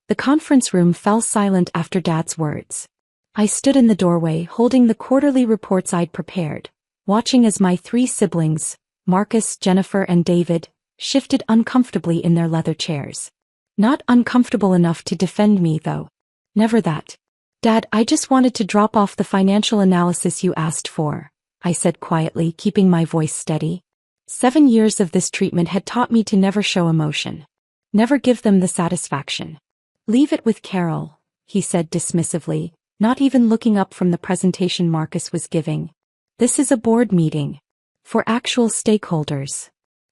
The conference room fell silent after Dad's words. I stood in the doorway holding the quarterly reports I'd prepared, watching as my three siblings, Marcus, Jennifer, and David, shifted uncomfortably in their leather chairs. Not uncomfortable enough to defend me, though. Never that. Dad, I just wanted to drop off the financial analysis you asked for, I said quietly, keeping my voice steady. 7 years of this treatment had taught me to never show emotion. Never give them the satisfaction. Leave it with Carol, he said dismissively, not even looking up from the presentation Marcus was giving. This is a board meeting. For actual stakeholders.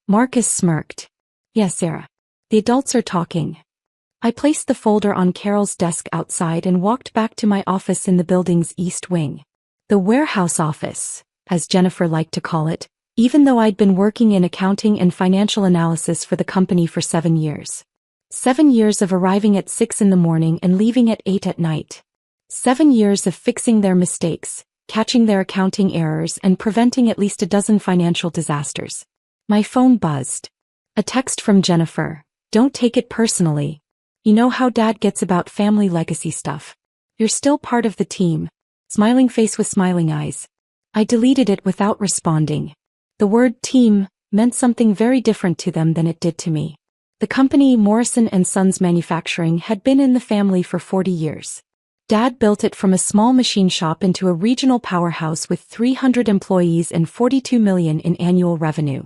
Marcus smirked. Yes, Sarah. The adults are talking. I placed the folder on Carol's desk outside and walked back to my office in the building's east wing. The warehouse office, as Jennifer liked to call it, even though I'd been working in accounting and financial analysis for the company for 7 years. 7 years of arriving at 6 in the morning and leaving at 8 at night. 7 years of fixing their mistakes, catching their accounting errors, and preventing at least a dozen financial disasters. My phone buzzed. A text from Jennifer. Don't take it personally. You know how Dad gets about family legacy stuff. You're still part of the team. Smiling face with smiling eyes. I deleted it without responding. The word team meant something very different to them than it did to me. The company, Morrison & Sons Manufacturing, had been in the family for 40 years. Dad built it from a small machine shop into a regional powerhouse with 300 employees and $42 million in annual revenue.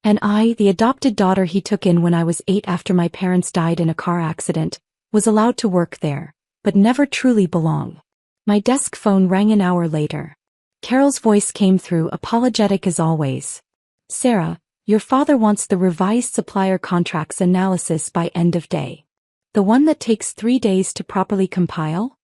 And I, the adopted daughter he took in when I was 8 after my parents died in a car accident, was allowed to work there, but never truly belong. My desk phone rang an hour later. Carol's voice came through, apologetic as always. Sarah, your father wants the revised supplier contracts analysis by end of day. The one that takes 3 days to properly compile?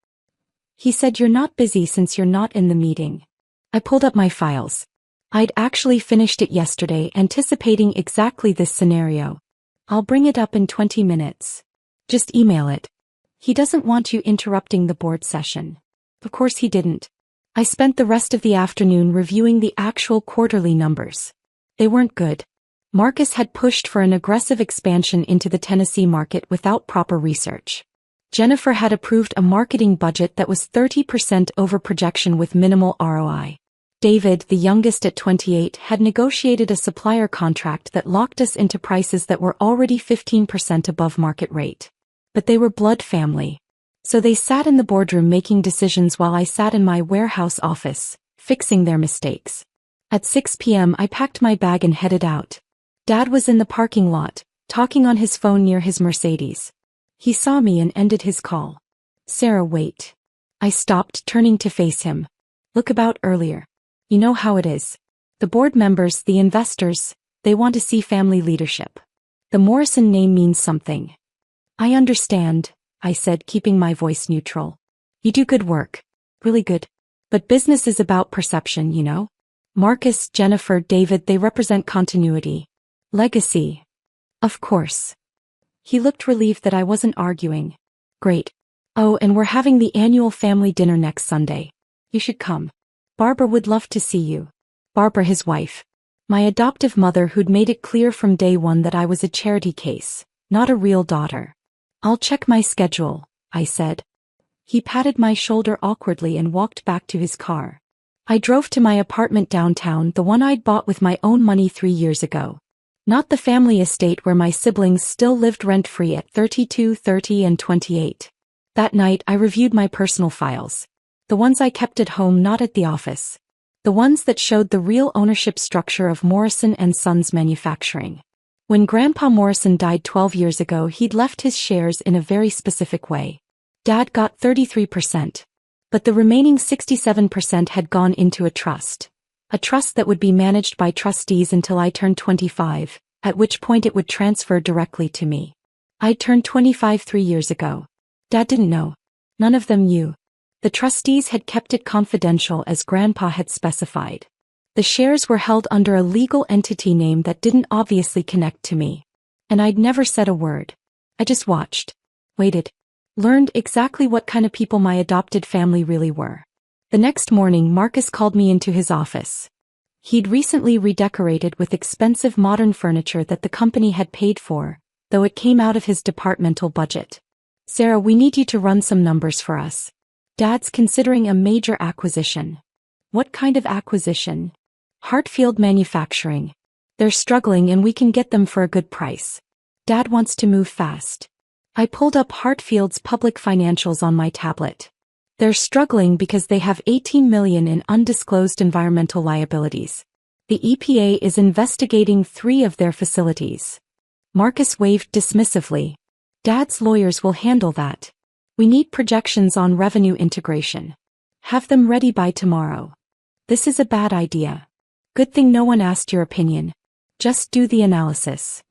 He said you're not busy since you're not in the meeting. I pulled up my files. I'd actually finished it yesterday, anticipating exactly this scenario. I'll bring it up in 20 minutes. Just email it. He doesn't want you interrupting the board session. Of course he didn't. I spent the rest of the afternoon reviewing the actual quarterly numbers. They weren't good. Marcus had pushed for an aggressive expansion into the Tennessee market without proper research. Jennifer had approved a marketing budget that was 30% over projection with minimal ROI. David, the youngest at 28, had negotiated a supplier contract that locked us into prices that were already 15% above market rate. But they were blood family. So they sat in the boardroom making decisions while I sat in my warehouse office, fixing their mistakes. At 6 p.m. I packed my bag and headed out. Dad was in the parking lot, talking on his phone near his Mercedes. He saw me and ended his call. Sarah, wait. I stopped, turning to face him. Look, about earlier. You know how it is. The board members, the investors, they want to see family leadership. The Morrison name means something. I understand, I said, keeping my voice neutral. You do good work. Really good. But business is about perception, you know? Marcus, Jennifer, David, they represent continuity. Legacy. Of course. He looked relieved that I wasn't arguing. Great. Oh, and we're having the annual family dinner next Sunday. You should come. Barbara would love to see you. Barbara, his wife. My adoptive mother, who'd made it clear from day one that I was a charity case, not a real daughter. I'll check my schedule, I said. He patted my shoulder awkwardly and walked back to his car. I drove to my apartment downtown, the one I'd bought with my own money 3 years ago. Not the family estate where my siblings still lived rent-free at 32, 30, and 28. That night I reviewed my personal files. The ones I kept at home, not at the office. The ones that showed the real ownership structure of Morrison & Sons Manufacturing. When Grandpa Morrison died 12 years ago, he'd left his shares in a very specific way. Dad got 33%. But the remaining 67% had gone into a trust. A trust that would be managed by trustees until I turned 25, at which point it would transfer directly to me. I'd turned 25 3 years ago. Dad didn't know. None of them knew. The trustees had kept it confidential as Grandpa had specified. The shares were held under a legal entity name that didn't obviously connect to me. And I'd never said a word. I just watched. Waited. Learned exactly what kind of people my adopted family really were. The next morning, Marcus called me into his office. He'd recently redecorated with expensive modern furniture that the company had paid for, though it came out of his departmental budget. Sarah, we need you to run some numbers for us. Dad's considering a major acquisition. What kind of acquisition? Hartfield Manufacturing. They're struggling and we can get them for a good price. Dad wants to move fast. I pulled up Hartfield's public financials on my tablet. They're struggling because they have $18 million in undisclosed environmental liabilities. The EPA is investigating 3 of their facilities. Marcus waved dismissively. Dad's lawyers will handle that. We need projections on revenue integration. Have them ready by tomorrow. This is a bad idea. Good thing no one asked your opinion. Just do the analysis.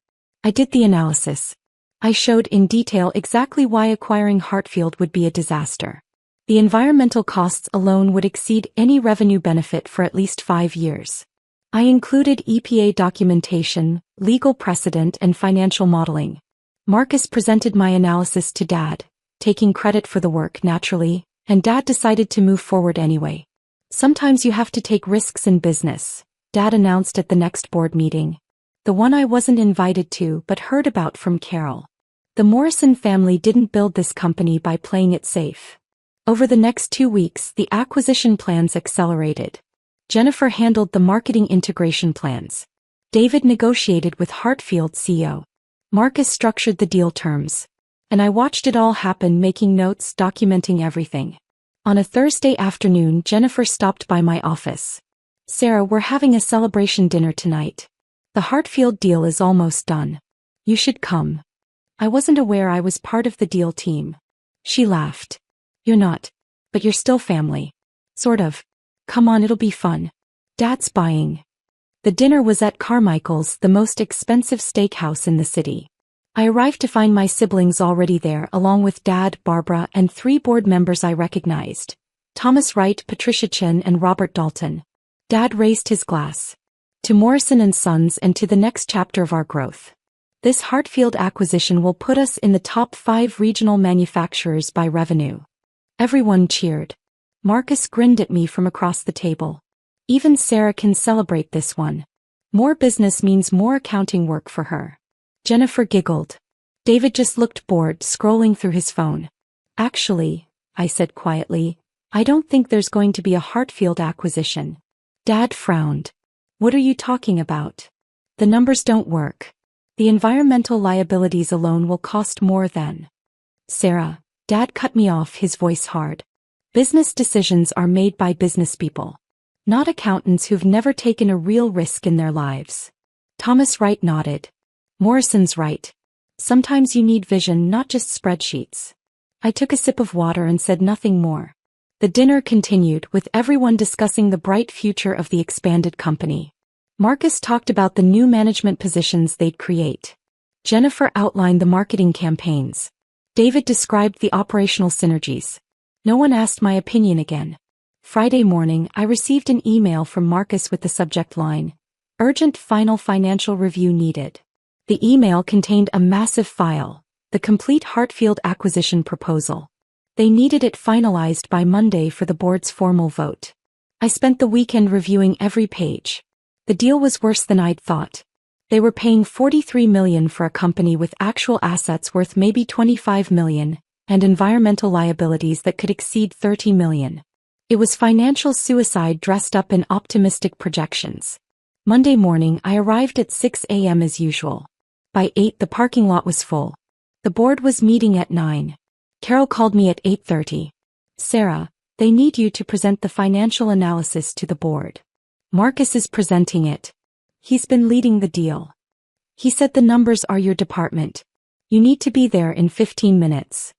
I did the analysis. I showed in detail exactly why acquiring Hartfield would be a disaster. The environmental costs alone would exceed any revenue benefit for at least 5 years. I included EPA documentation, legal precedent, and financial modeling. Marcus presented my analysis to Dad, taking credit for the work naturally, and Dad decided to move forward anyway. Sometimes you have to take risks in business, Dad announced at the next board meeting. The one I wasn't invited to but heard about from Carol. The Morrison family didn't build this company by playing it safe. Over the next 2 weeks, the acquisition plans accelerated. Jennifer handled the marketing integration plans. David negotiated with Hartfield CEO. Marcus structured the deal terms. And I watched it all happen, making notes, documenting everything. On a Thursday afternoon, Jennifer stopped by my office. Sarah, we're having a celebration dinner tonight. The Hartfield deal is almost done. You should come. I wasn't aware I was part of the deal team. She laughed. You're not. But you're still family. Sort of. Come on, it'll be fun. Dad's buying. The dinner was at Carmichael's, the most expensive steakhouse in the city. I arrived to find my siblings already there, along with Dad, Barbara, and 3 board members I recognized. Thomas Wright, Patricia Chin, and Robert Dalton. Dad raised his glass. To Morrison and Sons and to the next chapter of our growth. This Hartfield acquisition will put us in the top 5 regional manufacturers by revenue. Everyone cheered. Marcus grinned at me from across the table. Even Sarah can celebrate this one. More business means more accounting work for her. Jennifer giggled. David just looked bored, scrolling through his phone. Actually, I said quietly, I don't think there's going to be a Hartfield acquisition. Dad frowned. What are you talking about? The numbers don't work. The environmental liabilities alone will cost more than. Sarah, Dad cut me off, his voice hard. Business decisions are made by business people. Not accountants who've never taken a real risk in their lives. Thomas Wright nodded. Morrison's right. Sometimes you need vision, not just spreadsheets. I took a sip of water and said nothing more. The dinner continued, with everyone discussing the bright future of the expanded company. Marcus talked about the new management positions they'd create. Jennifer outlined the marketing campaigns. David described the operational synergies. No one asked my opinion again. Friday morning, I received an email from Marcus with the subject line, "Urgent final financial review needed." The email contained a massive file, the complete Hartfield acquisition proposal. They needed it finalized by Monday for the board's formal vote. I spent the weekend reviewing every page. The deal was worse than I'd thought. They were paying $43 million for a company with actual assets worth maybe $25 million, and environmental liabilities that could exceed $30 million. It was financial suicide dressed up in optimistic projections. Monday morning, I arrived at 6 a.m. as usual. By 8, the parking lot was full. The board was meeting at 9. Carol called me at 8:30. Sarah, they need you to present the financial analysis to the board. Marcus is presenting it. He's been leading the deal. He said the numbers are your department. You need to be there in 15 minutes.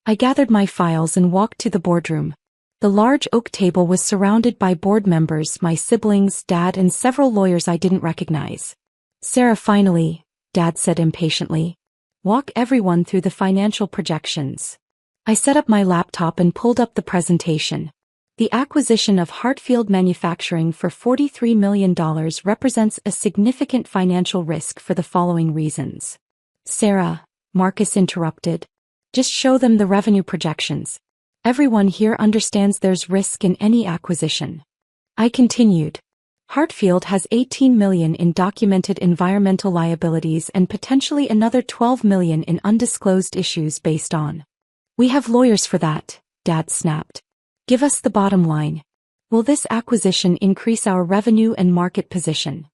I gathered my files and walked to the boardroom. The large oak table was surrounded by board members, my siblings, Dad, and several lawyers I didn't recognize. Sarah, finally, Dad said impatiently. Walk everyone through the financial projections. I set up my laptop and pulled up the presentation. The acquisition of Hartfield Manufacturing for $43 million represents a significant financial risk for the following reasons. Sarah, Marcus interrupted. Just show them the revenue projections. Everyone here understands there's risk in any acquisition. I continued. Hartfield has $18 million in documented environmental liabilities and potentially another $12 million in undisclosed issues based on We have lawyers for that, Dad snapped. Give us the bottom line. Will this acquisition increase our revenue and market position?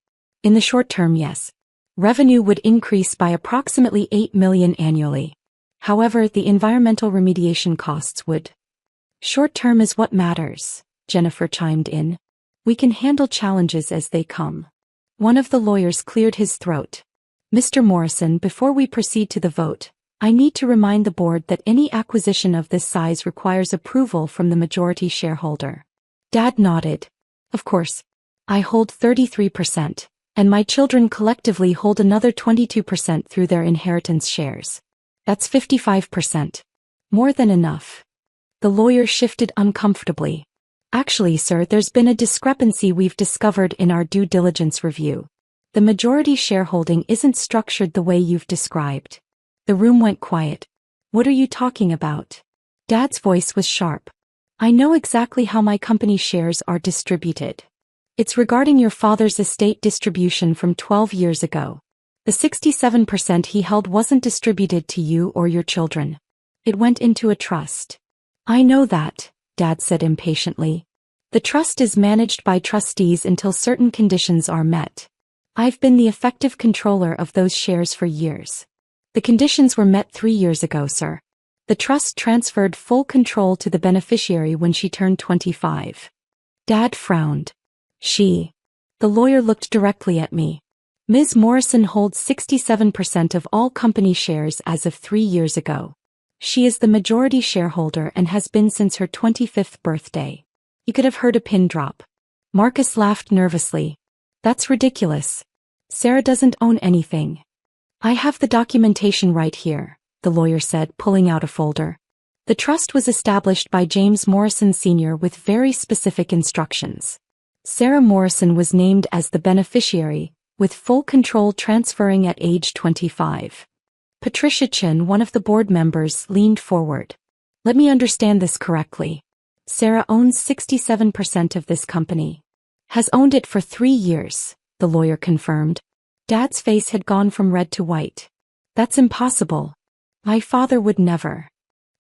In the short term, yes. Revenue would increase by approximately $8 million annually. However, the environmental remediation costs would. Short term is what matters, Jennifer chimed in. We can handle challenges as they come. One of the lawyers cleared his throat. Mr. Morrison, before we proceed to the vote, I need to remind the board that any acquisition of this size requires approval from the majority shareholder. Dad nodded. Of course. I hold 33%, and my children collectively hold another 22% through their inheritance shares. That's 55%. More than enough. The lawyer shifted uncomfortably. Actually, sir, there's been a discrepancy we've discovered in our due diligence review. The majority shareholding isn't structured the way you've described. The room went quiet. What are you talking about? Dad's voice was sharp. I know exactly how my company shares are distributed. It's regarding your father's estate distribution from 12 years ago. The 67% he held wasn't distributed to you or your children. It went into a trust. I know that, Dad said impatiently. The trust is managed by trustees until certain conditions are met. I've been the effective controller of those shares for years. The conditions were met 3 years ago, sir. The trust transferred full control to the beneficiary when she turned 25. Dad frowned. She. The lawyer looked directly at me. Ms. Morrison holds 67% of all company shares as of 3 years ago. She is the majority shareholder and has been since her 25th birthday. You could have heard a pin drop. Marcus laughed nervously. That's ridiculous. Sarah doesn't own anything. I have the documentation right here, the lawyer said, pulling out a folder. The trust was established by James Morrison Sr. with very specific instructions. Sarah Morrison was named as the beneficiary, with full control transferring at age 25. Patricia Chin, one of the board members, leaned forward. Let me understand this correctly. Sarah owns 67% of this company. Has owned it for 3 years, the lawyer confirmed. Dad's face had gone from red to white. That's impossible. My father would never.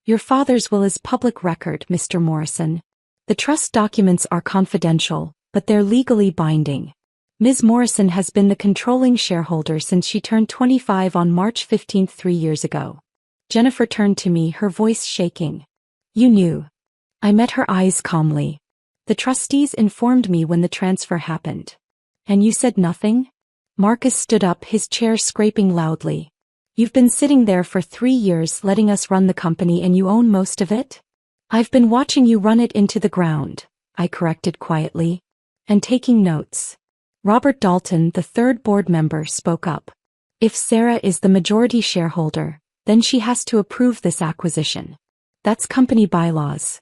Your father's will is public record, Mr. Morrison. The trust documents are confidential, but they're legally binding. Ms. Morrison has been the controlling shareholder since she turned 25 on March 15, 3 years ago. Jennifer turned to me, her voice shaking. You knew. I met her eyes calmly. The trustees informed me when the transfer happened. And you said nothing? Marcus stood up, his chair scraping loudly. You've been sitting there for 3 years letting us run the company and you own most of it? I've been watching you run it into the ground, I corrected quietly. And taking notes. Robert Dalton, the third board member, spoke up. If Sarah is the majority shareholder, then she has to approve this acquisition. That's company bylaws.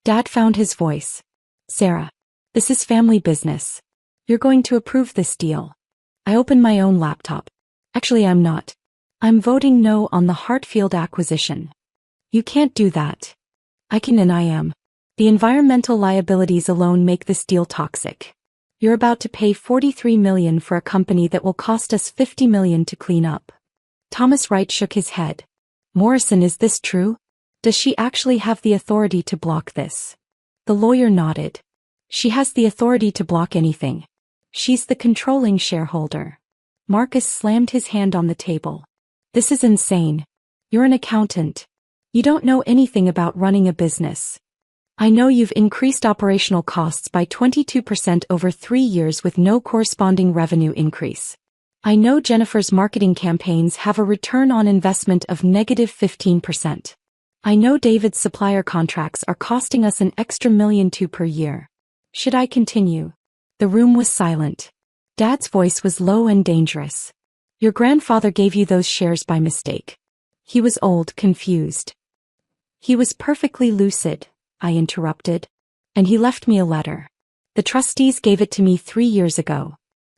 Dad found his voice. Sarah, this is family business. You're going to approve this deal. I opened my own laptop. Actually, I'm not. I'm voting no on the Hartfield acquisition. You can't do that. I can and I am. The environmental liabilities alone make this deal toxic. You're about to pay $43 million for a company that will cost us $50 million to clean up. Thomas Wright shook his head. Morrison, is this true? Does she actually have the authority to block this? The lawyer nodded. She has the authority to block anything. She's the controlling shareholder. Marcus slammed his hand on the table. This is insane. You're an accountant. You don't know anything about running a business. I know you've increased operational costs by 22% over 3 years with no corresponding revenue increase. I know Jennifer's marketing campaigns have a return on investment of negative 15%. I know David's supplier contracts are costing us an extra $1.2 million per year. Should I continue? The room was silent. Dad's voice was low and dangerous. Your grandfather gave you those shares by mistake. He was old, confused. He was perfectly lucid, I interrupted. And he left me a letter. The trustees gave it to me 3 years ago.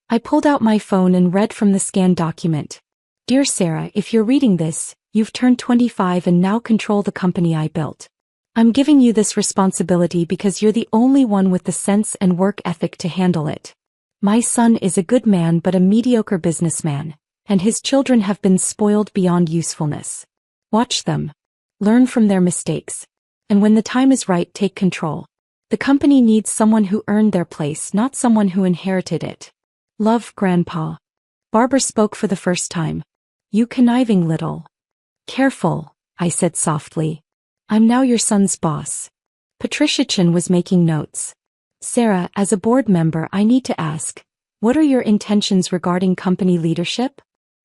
I pulled out my phone and read from the scanned document. Dear Sarah, if you're reading this, you've turned 25 and now control the company I built. I'm giving you this responsibility because you're the only one with the sense and work ethic to handle it. My son is a good man but a mediocre businessman, and his children have been spoiled beyond usefulness. Watch them. Learn from their mistakes. And when the time is right, take control. The company needs someone who earned their place, not someone who inherited it. Love, Grandpa. Barbara spoke for the first time. You conniving little. Careful, I said softly. I'm now your son's boss. Patricia Chin was making notes. Sarah, as a board member, I need to ask, what are your intentions regarding company leadership?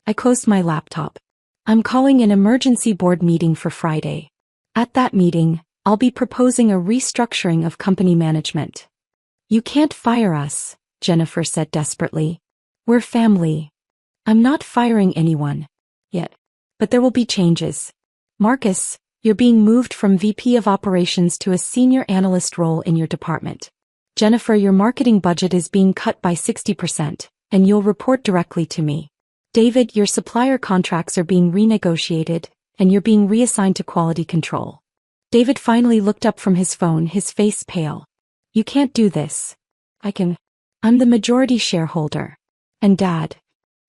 I closed my laptop. I'm calling an emergency board meeting for Friday. At that meeting, I'll be proposing a restructuring of company management. You can't fire us, Jennifer said desperately. We're family. I'm not firing anyone. Yet. But there will be changes. Marcus, you're being moved from VP of Operations to a senior analyst role in your department. Jennifer, your marketing budget is being cut by 60%, and you'll report directly to me. David, your supplier contracts are being renegotiated, and you're being reassigned to quality control. David finally looked up from his phone, his face pale. You can't do this. I can. I'm the majority shareholder. And Dad.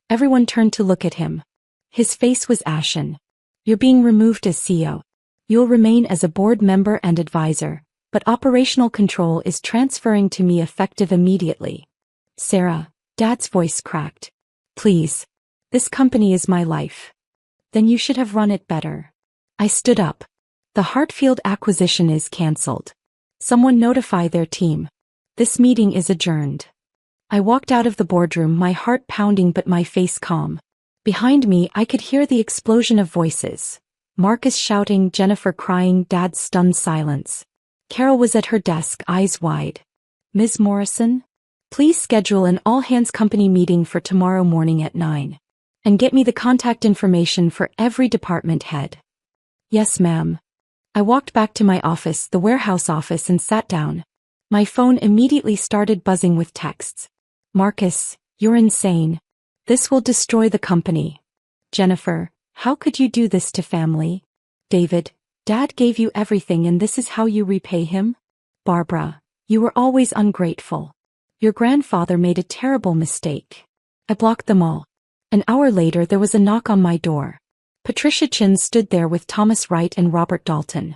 Everyone turned to look at him. His face was ashen. You're being removed as CEO. You'll remain as a board member and advisor, but operational control is transferring to me effective immediately. Sarah, Dad's voice cracked. Please. This company is my life. Then you should have run it better. I stood up. The Hartfield acquisition is cancelled. Someone notify their team. This meeting is adjourned. I walked out of the boardroom, my heart pounding but my face calm. Behind me, I could hear the explosion of voices. Marcus shouting, Jennifer crying, Dad's stunned silence. Carol was at her desk, eyes wide. Ms. Morrison? Please schedule an all-hands company meeting for tomorrow morning at 9. And get me the contact information for every department head. Yes, ma'am. I walked back to my office, the warehouse office, and sat down. My phone immediately started buzzing with texts. Marcus, you're insane. This will destroy the company. Jennifer, how could you do this to family? David, Dad gave you everything and this is how you repay him? Barbara, you were always ungrateful. Your grandfather made a terrible mistake. I blocked them all. An hour later there was a knock on my door. Patricia Chin stood there with Thomas Wright and Robert Dalton.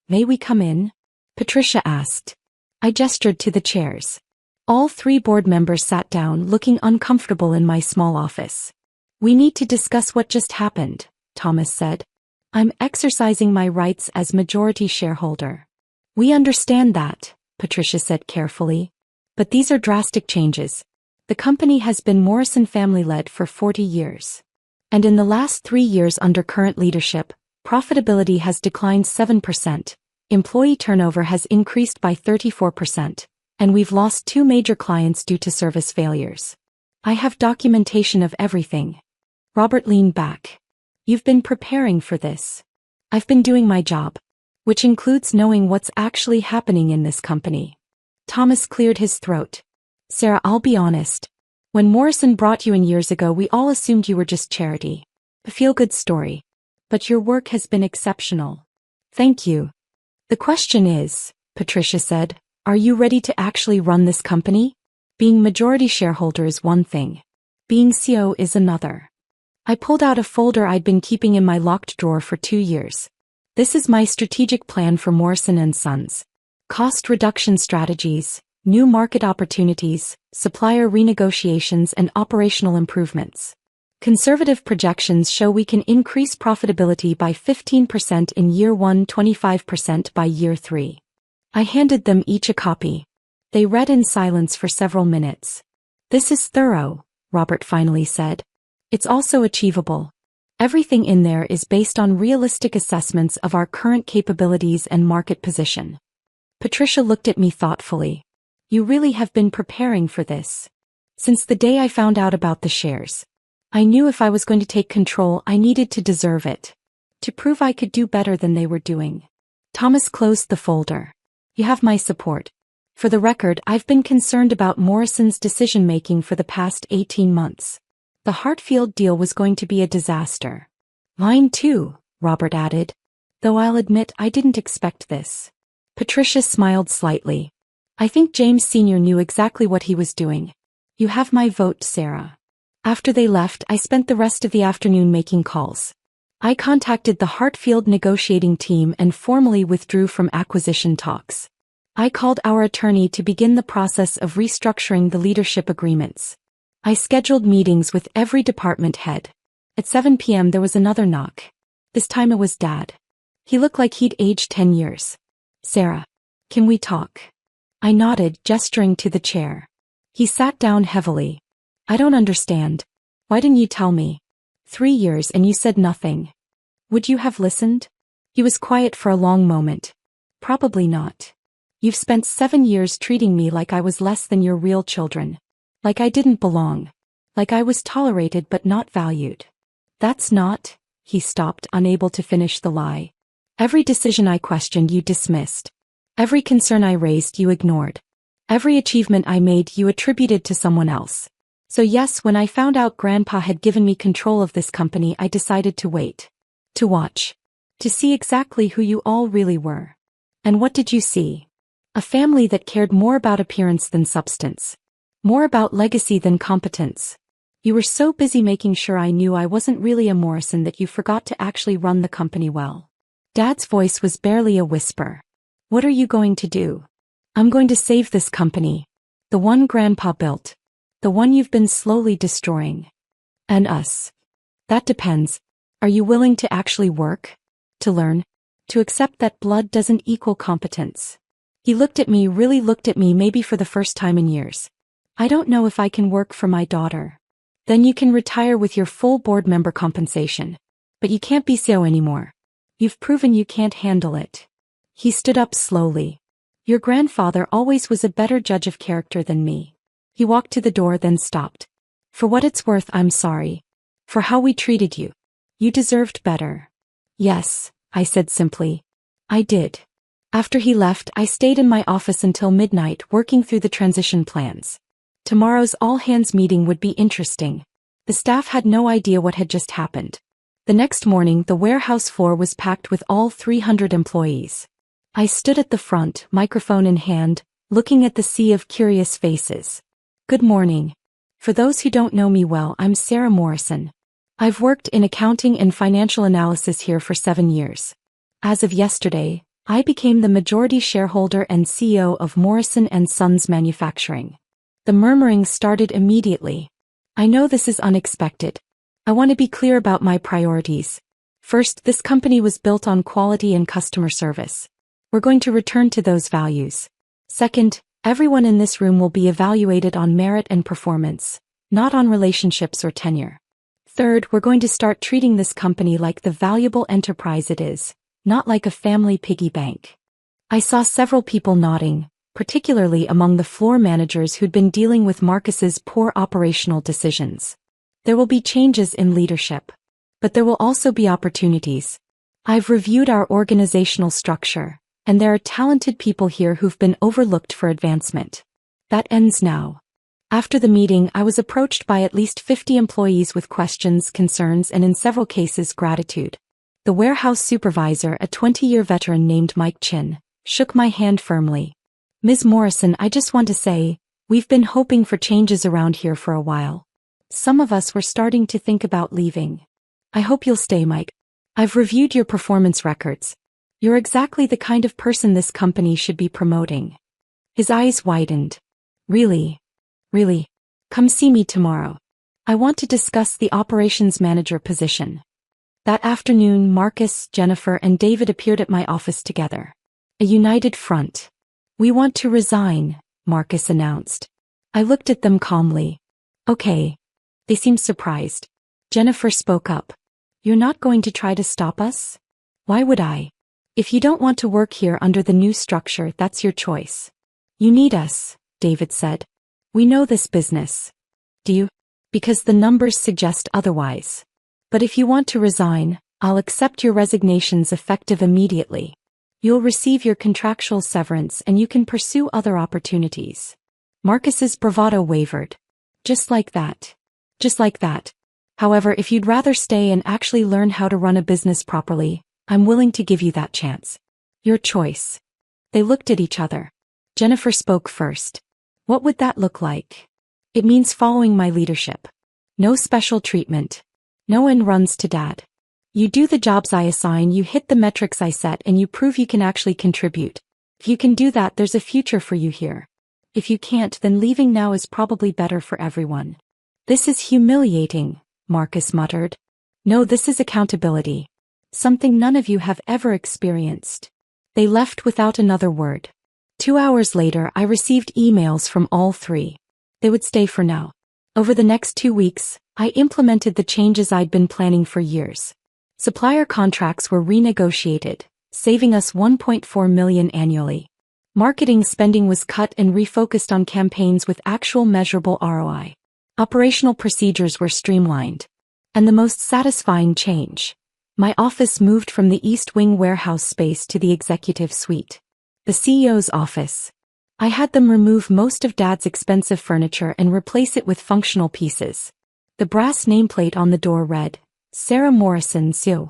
May we come in? Patricia asked. I gestured to the chairs. All 3 board members sat down, looking uncomfortable in my small office. We need to discuss what just happened, Thomas said. I'm exercising my rights as majority shareholder. We understand that, Patricia said carefully. But these are drastic changes. The company has been Morrison family-led for 40 years. And in the last 3 years under current leadership, profitability has declined 7%, employee turnover has increased by 34%, and we've lost 2 major clients due to service failures. I have documentation of everything. Robert leaned back. You've been preparing for this. I've been doing my job, which includes knowing what's actually happening in this company. Thomas cleared his throat. Sarah, I'll be honest. When Morrison brought you in years ago, we all assumed you were just charity. A feel-good story. But your work has been exceptional. Thank you. The question is, Patricia said, are you ready to actually run this company? Being majority shareholder is one thing. Being CEO is another. I pulled out a folder I'd been keeping in my locked drawer for 2 years. This is my strategic plan for Morrison & Sons. Cost reduction strategies, new market opportunities, supplier renegotiations and operational improvements. Conservative projections show we can increase profitability by 15% in year 1, 25% by year 3. I handed them each a copy. They read in silence for several minutes. This is thorough, Robert finally said. It's also achievable. Everything in there is based on realistic assessments of our current capabilities and market position. Patricia looked at me thoughtfully. You really have been preparing for this. Since the day I found out about the shares. I knew if I was going to take control, I needed to deserve it. To prove I could do better than they were doing. Thomas closed the folder. You have my support. For the record, I've been concerned about Morrison's decision-making for the past 18 months. The Hartfield deal was going to be a disaster. Mine too, Robert added. Though I'll admit I didn't expect this. Patricia smiled slightly. I think James Sr. knew exactly what he was doing. You have my vote, Sarah. After they left, I spent the rest of the afternoon making calls. I contacted the Hartfield negotiating team and formally withdrew from acquisition talks. I called our attorney to begin the process of restructuring the leadership agreements. I scheduled meetings with every department head. At 7 p.m. there was another knock. This time it was Dad. He looked like he'd aged 10 years. "Sarah, can we talk?" I nodded, gesturing to the chair. He sat down heavily. "I don't understand. Why didn't you tell me? 3 years and you said nothing. Would you have listened?" He was quiet for a long moment. "Probably not. You've spent 7 years treating me like I was less than your real children. Like I didn't belong. Like I was tolerated but not valued. That's not..." He stopped, unable to finish the lie. "Every decision I questioned you dismissed. Every concern I raised you ignored. Every achievement I made you attributed to someone else. So yes, when I found out Grandpa had given me control of this company, I decided to wait. To watch. To see exactly who you all really were. And what did you see? A family that cared more about appearance than substance. More about legacy than competence. You were so busy making sure I knew I wasn't really a Morrison that you forgot to actually run the company well." Dad's voice was barely a whisper. "What are you going to do?" "I'm going to save this company. The one Grandpa built. The one you've been slowly destroying. And us. That depends. Are you willing to actually work? To learn? To accept that blood doesn't equal competence?" He looked at me, really looked at me, maybe for the first time in years. "I don't know if I can work for my daughter." "Then you can retire with your full board member compensation. But you can't be CEO anymore. You've proven you can't handle it." He stood up slowly. "Your grandfather always was a better judge of character than me." He walked to the door, then stopped. "For what it's worth, I'm sorry. For how we treated you. You deserved better." "Yes," I said simply. "I did." After he left, I stayed in my office until midnight working through the transition plans. Tomorrow's all-hands meeting would be interesting. The staff had no idea what had just happened. The next morning, the warehouse floor was packed with all 300 employees. I stood at the front, microphone in hand, looking at the sea of curious faces. "Good morning. For those who don't know me well, I'm Sarah Morrison. I've worked in accounting and financial analysis here for 7 years. As of yesterday, I became the majority shareholder and CEO of Morrison & Sons Manufacturing." The murmuring started immediately. "I know this is unexpected. I want to be clear about my priorities. First, this company was built on quality and customer service. We're going to return to those values. Second, everyone in this room will be evaluated on merit and performance, not on relationships or tenure. Third, we're going to start treating this company like the valuable enterprise it is, not like a family piggy bank." I saw several people nodding, particularly among the floor managers who'd been dealing with Marcus's poor operational decisions. There will be changes in leadership. But there will also be opportunities. I've reviewed our organizational structure, and there are talented people here who've been overlooked for advancement. That ends now. After the meeting, I was approached by at least 50 employees with questions, concerns, and in several cases, gratitude. The warehouse supervisor, a 20-year veteran named Mike Chin, shook my hand firmly. "Ms. Morrison, I just want to say, we've been hoping for changes around here for a while. Some of us were starting to think about leaving. I hope you'll stay, Mike. I've reviewed your performance records. You're exactly the kind of person this company should be promoting." His eyes widened. Really? Really? Come see me tomorrow. I want to discuss the operations manager position." That afternoon, Marcus, Jennifer, and David appeared at my office together. A united front. "We want to resign," Marcus announced. I looked at them calmly. "Okay." They seemed surprised. Jennifer spoke up. "You're not going to try to stop us?" "Why would I? If you don't want to work here under the new structure, that's your choice." "You need us," David said. "We know this business." "Do you?" "Because the numbers suggest otherwise. But if you want to resign, I'll accept your resignations effective immediately. You'll receive your contractual severance and you can pursue other opportunities." Marcus's bravado wavered. "Just like that. Just like that. However, if you'd rather stay and actually learn how to run a business properly, I'm willing to give you that chance. Your choice." They looked at each other. Jennifer spoke first. "What would that look like?" "It means following my leadership. No special treatment. No end runs to Dad. You do the jobs I assign, you hit the metrics I set, and you prove you can actually contribute. If you can do that, there's a future for you here. If you can't, then leaving now is probably better for everyone. This is humiliating, Marcus muttered. No, this is accountability. Something none of you have ever experienced. They left without another word. 2 hours later, I received emails from all three. They would stay for now. Over the next 2 weeks, I implemented the changes I'd been planning for years. Supplier contracts were renegotiated, saving us $1.4 million annually. Marketing spending was cut and refocused on campaigns with actual measurable ROI. Operational procedures were streamlined. And the most satisfying change: my office moved from the East Wing warehouse space to the executive suite. The CEO's office. I had them remove most of Dad's expensive furniture and replace it with functional pieces. The brass nameplate on the door read, Sarah Morrison, CEO.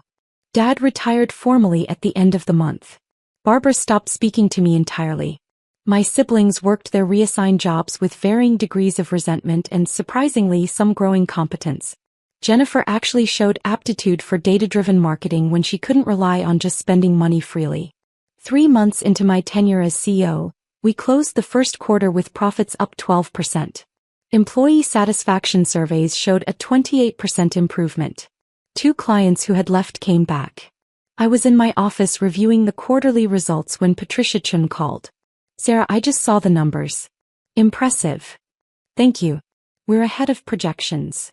Dad retired formally at the end of the month. Barbara stopped speaking to me entirely. My siblings worked their reassigned jobs with varying degrees of resentment and, surprisingly, some growing competence. Jennifer actually showed aptitude for data-driven marketing when she couldn't rely on just spending money freely. 3 months into my tenure as CEO, we closed the first quarter with profits up 12%. Employee satisfaction surveys showed a 28% improvement. 2 clients who had left came back. I was in my office reviewing the quarterly results when Patricia Chun called. Sarah, I just saw the numbers. Impressive. Thank you. We're ahead of projections.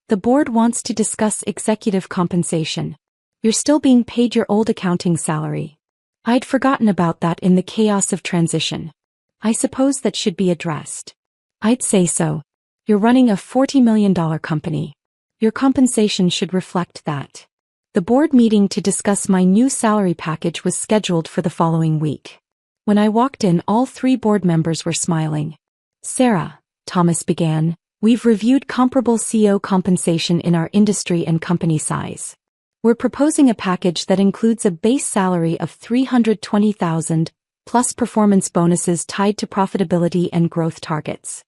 The board wants to discuss executive compensation. You're still being paid your old accounting salary. I'd forgotten about that in the chaos of transition. I suppose that should be addressed. I'd say so. You're running a $40 million company. Your compensation should reflect that. The board meeting to discuss my new salary package was scheduled for the following week. When I walked in, all 3 board members were smiling. Sarah, Thomas began, we've reviewed comparable CEO compensation in our industry and company size. We're proposing a package that includes a base salary of $320,000, plus performance bonuses tied to profitability and growth targets.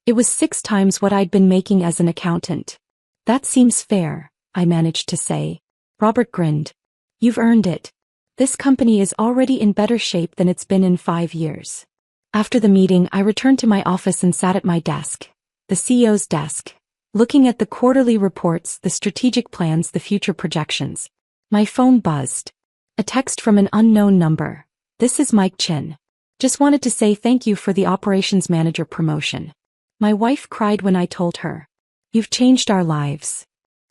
It was 6 times what I'd been making as an accountant. That seems fair, I managed to say. Robert grinned. You've earned it. This company is already in better shape than it's been in 5 years. After the meeting, I returned to my office and sat at my desk, the CEO's desk, looking at the quarterly reports, the strategic plans, the future projections. My phone buzzed. A text from an unknown number. This is Mike Chin. Just wanted to say thank you for the operations manager promotion. My wife cried when I told her. You've changed our lives.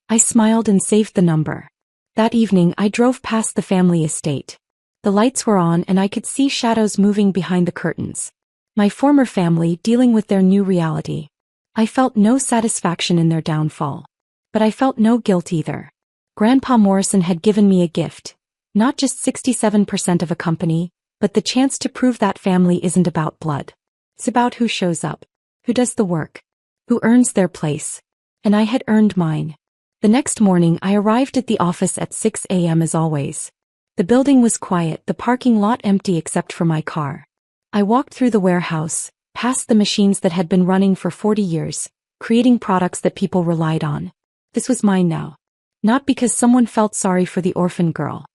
I smiled and saved the number. That evening, I drove past the family estate. The lights were on and I could see shadows moving behind the curtains. My former family dealing with their new reality. I felt no satisfaction in their downfall. But I felt no guilt either. Grandpa Morrison had given me a gift. Not just 67% of a company, but the chance to prove that family isn't about blood. It's about who shows up, who does the work, who earns their place. And I had earned mine. The next morning, I arrived at the office at 6 a.m. as always. The building was quiet, the parking lot empty except for my car. I walked through the warehouse, past the machines that had been running for 40 years, creating products that people relied on. This was mine now. Not because someone felt sorry for the orphan girl.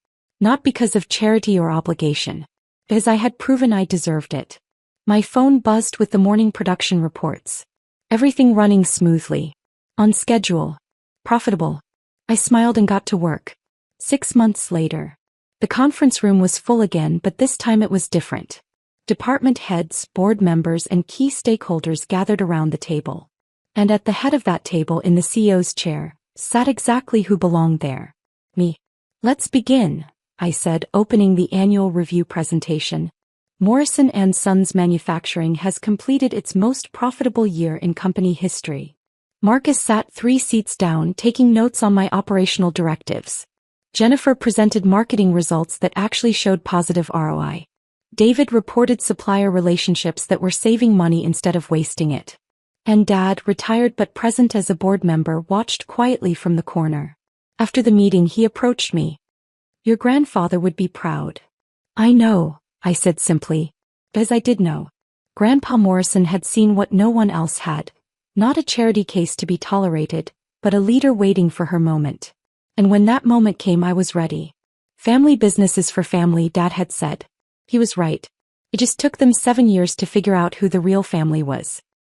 Not because of charity or obligation. Because I had proven I deserved it. My phone buzzed with the morning production reports. Everything running smoothly. On schedule. Profitable. I smiled and got to work. 6 months later. The conference room was full again, but this time it was different. Department heads, board members, and key stakeholders gathered around the table. And at the head of that table, in the CEO's chair, sat exactly who belonged there. Me. Let's begin, I said, opening the annual review presentation. Morrison & Sons Manufacturing has completed its most profitable year in company history. Marcus sat 3 seats down, taking notes on my operational directives. Jennifer presented marketing results that actually showed positive ROI. David reported supplier relationships that were saving money instead of wasting it. And Dad, retired but present as a board member, watched quietly from the corner. After the meeting, he approached me. Your grandfather would be proud. I know, I said simply. Because I did know. Grandpa Morrison had seen what no one else had. Not a charity case to be tolerated, but a leader waiting for her moment. And when that moment came, I was ready. Family business is for family, Dad had said. He was right. It just took them 7 years to figure out who the real family was.